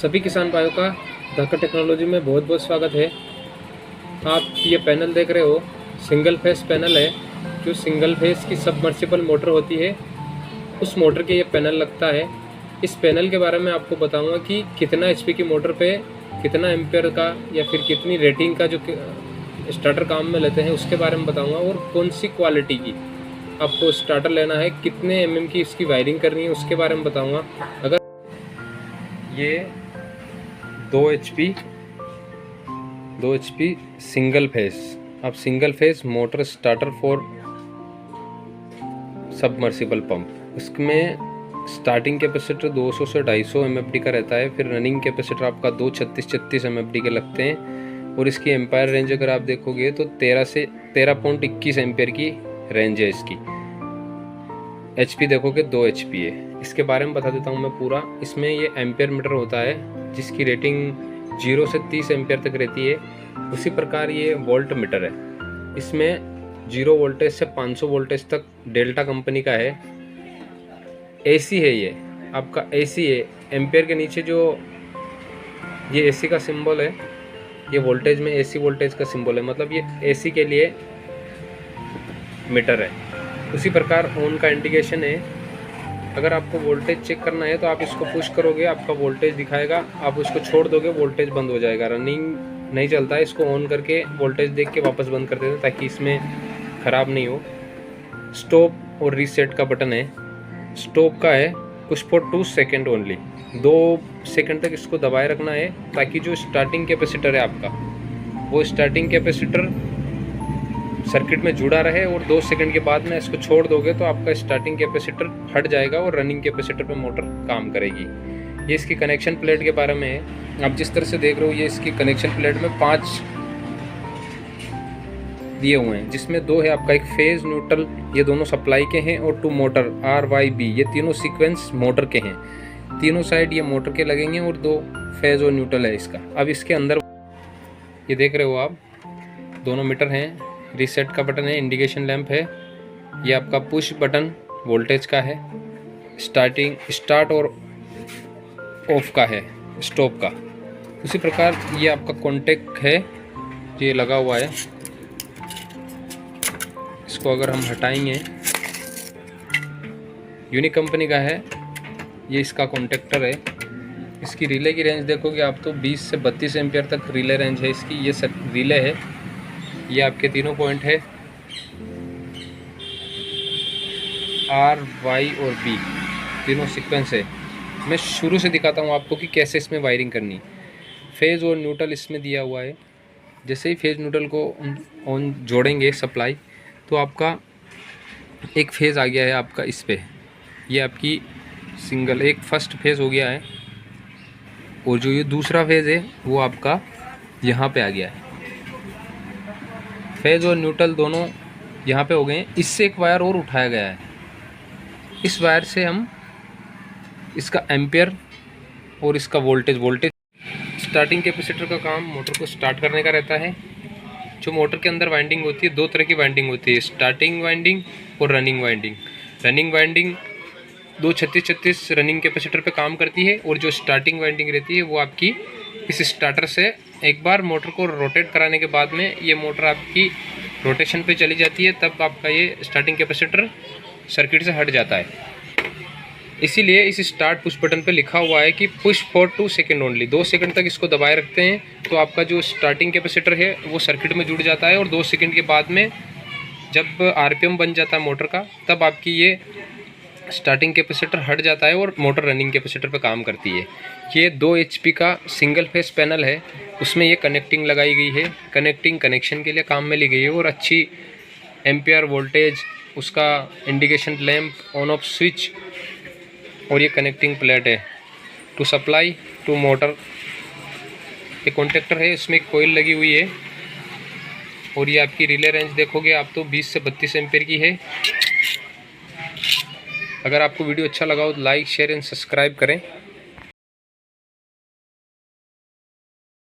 सभी किसान भाइयों का धाकड़ टेक्नोलॉजी में बहुत बहुत स्वागत है। आप ये पैनल देख रहे हो, सिंगल फेस पैनल है। जो सिंगल फेस की सबमर्सिबल मोटर होती है, उस मोटर के ये पैनल लगता है। इस पैनल के बारे में आपको बताऊंगा कि कितना एचपी की मोटर पे कितना एम्पेयर का या फिर कितनी रेटिंग का जो स्टार्टर काम में लेते हैं उसके बारे में बताऊंगा, और कौन सी क्वालिटी की आपको स्टार्टर लेना है, कितने एमएम की इसकी वायरिंग करनी है उसके बारे में बताऊंगा। अगर ये 2 एचपी सिंगल फेस, अब single phase motor starter for submersible pump, इसमें स्टार्टिंग कैपेसिटर 200 से 250 एमएफडी का रहता है। फिर रनिंग कैपेसिटर आपका 236 एमएफडी के लगते हैं। और इसकी एम्पायर रेंज अगर आप देखोगे तो 13 से 13.21 एम्पेयर की रेंज है इसकी। एचपी देखोगे 2 एचपी है। इसके बारे में बता देता हूँ मैं पूरा। इसमें ये एम्पेयर मीटर होता है जिसकी रेटिंग 0 से 30 एम्पेयर तक रहती है। उसी प्रकार ये वोल्ट मीटर है। इसमें 0 वोल्टेज से 500 वोल्टेज तक डेल्टा कंपनी का है। एसी है, ये आपका एसी है। एम्पेयर के नीचे जो ये एसी का सिंबल है, ये वोल्टेज में एसी वोल्टेज का सिंबल है, मतलब ये एसी के लिए मीटर है। उसी प्रकार ऑन का इंडिकेशन है। अगर आपको वोल्टेज चेक करना है तो आप इसको पुश करोगे, आपका वोल्टेज दिखाएगा। आप उसको छोड़ दोगे, वोल्टेज बंद हो जाएगा, रनिंग नहीं चलता है। इसको ऑन करके वोल्टेज देख के वापस बंद कर देते ताकि इसमें ख़राब नहीं हो। स्टॉप और रीसेट का बटन है। स्टॉप का है push for 2 second only, 2 second तक इसको दबाए रखना है ताकि जो स्टार्टिंग कैपेसिटर है आपका, वो स्टार्टिंग कैपेसिटर सर्किट में जुड़ा रहे। और 2 सेकंड के बाद में इसको छोड़ दोगे तो आपका स्टार्टिंग कैपेसिटर हट जाएगा और रनिंग कैपेसिटर पे मोटर काम करेगी। ये इसकी कनेक्शन प्लेट के बारे में है। आप जिस तरह से देख रहे हो, ये इसकी कनेक्शन प्लेट में 5 दिए हुए हैं, जिसमें 2 है आपका, एक फेज न्यूट्रल, ये दोनों सप्लाई के हैं, और 2 मोटर RYB, ये तीनों सीक्वेंस मोटर के हैं। तीनों साइड ये मोटर के लगेंगे और 2 फेज और न्यूट्रल है इसका। अब इसके अंदर ये देख रहे हो आप, दोनों मीटर हैं। रीसेट का बटन है, इंडिकेशन लैंप है। ये आपका पुश बटन वोल्टेज का है, स्टार्ट और ऑफ का है, स्टॉप का। उसी प्रकार ये आपका कॉन्टेक्ट है, ये लगा हुआ है। इसको अगर हम हटाएंगे, यूनिक कंपनी का है ये, इसका कॉन्टेक्टर है। इसकी रिले की रेंज देखोगे आप तो 20 से 32 एम्पियर तक रिले रेंज है इसकी। ये रिले है, ये आपके तीनों पॉइंट है, R, Y और B, तीनों सीक्वेंस है। मैं शुरू से दिखाता हूँ आपको कि कैसे इसमें वायरिंग करनी। फेज़ और न्यूट्रल इसमें दिया हुआ है। जैसे ही फेज़ न्यूट्रल को ऑन जोड़ेंगे सप्लाई, तो आपका एक फेज़ आ गया है आपका इस पे। ये आपकी सिंगल एक फर्स्ट फेज़ हो गया है, और जो ये दूसरा फेज़ है वो आपका यहाँ पे आ गया है। फेज़ और न्यूट्रल दोनों यहाँ पे हो गए हैं। इससे एक वायर और उठाया गया है। इस वायर से हम इसका एम्पेयर और इसका वोल्टेज स्टार्टिंग कैपेसिटर का काम मोटर को स्टार्ट करने का रहता है। जो मोटर के अंदर वाइंडिंग होती है, 2 तरह की वाइंडिंग होती है, स्टार्टिंग वाइंडिंग और running winding. Running winding 236 running capacitor पे काम करती है, और जो स्टार्टिंग वाइंडिंग रहती है वो आपकी इस स्टार्टर से एक बार मोटर को रोटेट कराने के बाद में ये मोटर आपकी रोटेशन पे चली जाती है, तब आपका ये स्टार्टिंग कैपेसिटर सर्किट से हट जाता है। इसीलिए इस स्टार्ट पुश बटन पे लिखा हुआ है कि push for 2 second only, 2 second तक इसको दबाए रखते हैं तो आपका जो स्टार्टिंग कैपेसिटर है वो सर्किट में जुड़ जाता है। और 2 सेकंड के बाद में जब RPM बन जाता है मोटर का, तब आपकी ये स्टार्टिंग कैपेसिटर हट जाता है और मोटर रनिंग कैपेसिटर पे काम करती है। ये 2 एचपी का सिंगल फेस पैनल है, उसमें ये कनेक्टिंग लगाई गई है। कनेक्शन के लिए काम में ली गई है, और अच्छी एम्पियर वोल्टेज, उसका indication lamp, on off switch, और ये कनेक्टिंग प्लेट है टू सप्लाई टू मोटर। ये कॉन्टेक्टर है, इसमें एक कोयल लगी हुई है। और ये आपकी रिले रेंज देखोगे आप तो 20 से 32 एम्पियर की है। अगर आपको वीडियो अच्छा लगा हो तो लाइक, शेयर एंड सब्सक्राइब करें।